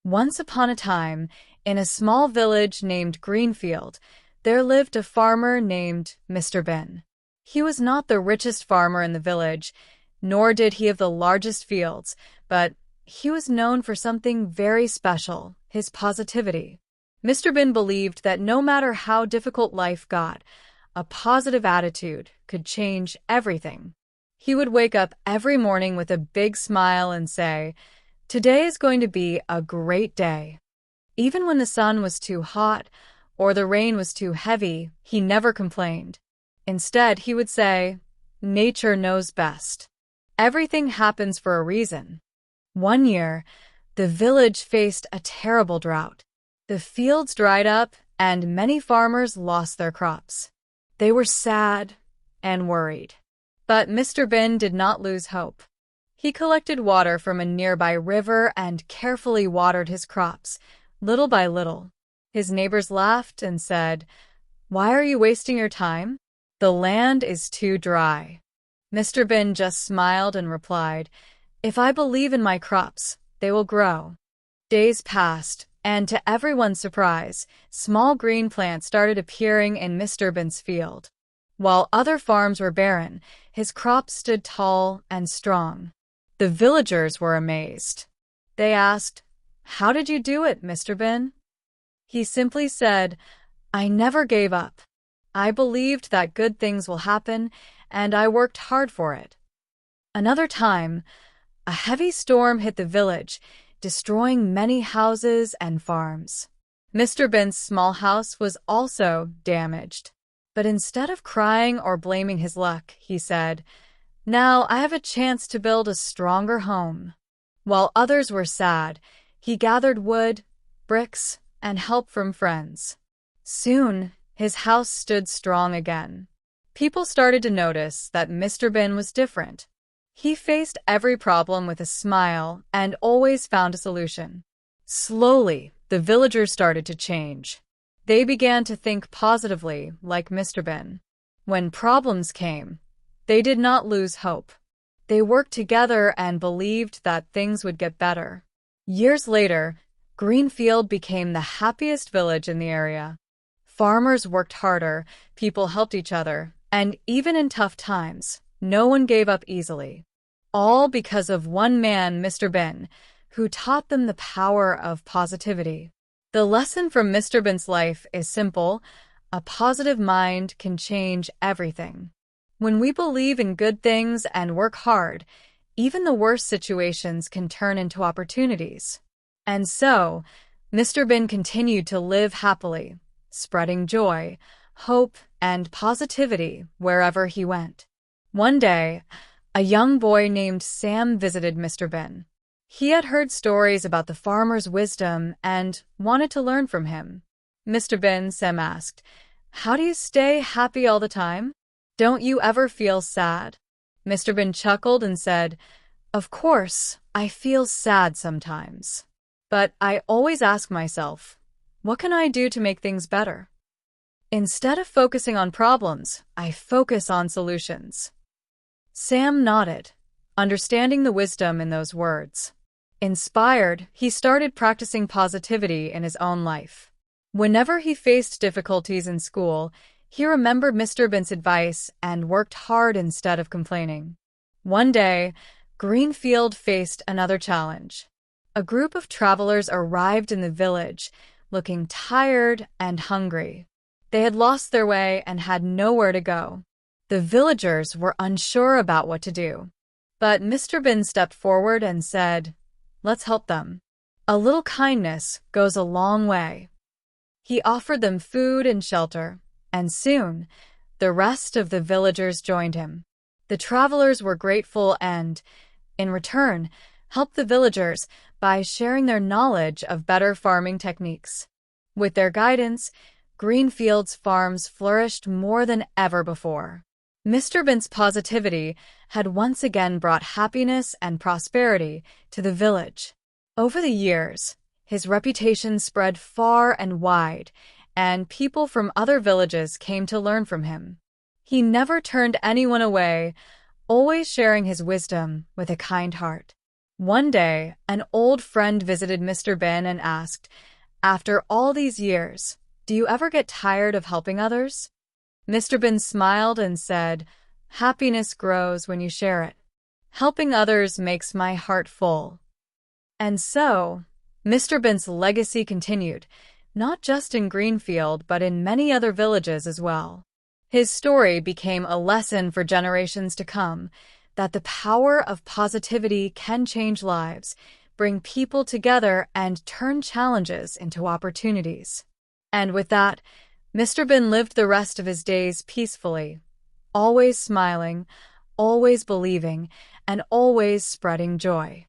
Once upon a time, in a small village named Greenfield, there lived a farmer named Mr. Bin. He was not the richest farmer in the village, nor did he have the largest fields, but he was known for something very special: his positivity. Mr. Bin believed that no matter how difficult life got, a positive attitude could change everything. He would wake up every morning with a big smile and say, "Today is going to be a great day." Even when the sun was too hot or the rain was too heavy, he never complained. Instead, he would say, "Nature knows best. Everything happens for a reason." One year, the village faced a terrible drought. The fields dried up and many farmers lost their crops. They were sad and worried. But Mr. Bin did not lose hope. He collected water from a nearby river and carefully watered his crops, little by little. His neighbors laughed and said, "Why are you wasting your time? The land is too dry." Mr. Bin just smiled and replied, "If I believe in my crops, they will grow." Days passed, and to everyone's surprise, small green plants started appearing in Mr. Bin's field. While other farms were barren, his crops stood tall and strong. The villagers were amazed. They asked, "How did you do it, Mr. Bin?" He simply said, "I never gave up. I believed that good things will happen, and I worked hard for it." Another time, a heavy storm hit the village, destroying many houses and farms. Mr. Bin's small house was also damaged. But instead of crying or blaming his luck, he said, "Now I have a chance to build a stronger home." While others were sad, he gathered wood, bricks, and help from friends. Soon, his house stood strong again. People started to notice that Mr. Bin was different. He faced every problem with a smile and always found a solution. Slowly, the villagers started to change. They began to think positively, like Mr. Bin. When problems came, they did not lose hope. They worked together and believed that things would get better. Years later, Greenfield became the happiest village in the area. Farmers worked harder, people helped each other, and even in tough times, no one gave up easily. All because of one man, Mr. Bin, who taught them the power of positivity. The lesson from Mr. Bin's life is simple: a positive mind can change everything. When we believe in good things and work hard, even the worst situations can turn into opportunities. And so, Mr. Bin continued to live happily, spreading joy, hope, and positivity wherever he went. One day, a young boy named Sam visited Mr. Bin. He had heard stories about the farmer's wisdom and wanted to learn from him. "Mr. Bin," Sam asked, "how do you stay happy all the time? Don't you ever feel sad?" Mr. Bin chuckled and said, "Of course, I feel sad sometimes. But I always ask myself, what can I do to make things better? Instead of focusing on problems, I focus on solutions." Sam nodded, understanding the wisdom in those words. Inspired, he started practicing positivity in his own life. Whenever he faced difficulties in school, he remembered Mr. Bin's advice and worked hard instead of complaining. One day, Greenfield faced another challenge. A group of travelers arrived in the village, looking tired and hungry. They had lost their way and had nowhere to go. The villagers were unsure about what to do. But Mr. Bin stepped forward and said, "Let's help them. A little kindness goes a long way." He offered them food and shelter, and soon, the rest of the villagers joined him. The travelers were grateful and, in return, helped the villagers by sharing their knowledge of better farming techniques. With their guidance, Greenfield's farms flourished more than ever before. Mr. Bin's positivity had once again brought happiness and prosperity to the village. Over the years, his reputation spread far and wide, and people from other villages came to learn from him. He never turned anyone away, always sharing his wisdom with a kind heart. One day, an old friend visited Mr. Bin and asked, "After all these years, do you ever get tired of helping others?" Mr. Bin smiled and said, "Happiness grows when you share it. Helping others makes my heart full." And so, Mr. Bin's legacy continued, not just in Greenfield, but in many other villages as well. His story became a lesson for generations to come, that the power of positivity can change lives, bring people together, and turn challenges into opportunities. And with that, Mr. Bin lived the rest of his days peacefully, always smiling, always believing, and always spreading joy.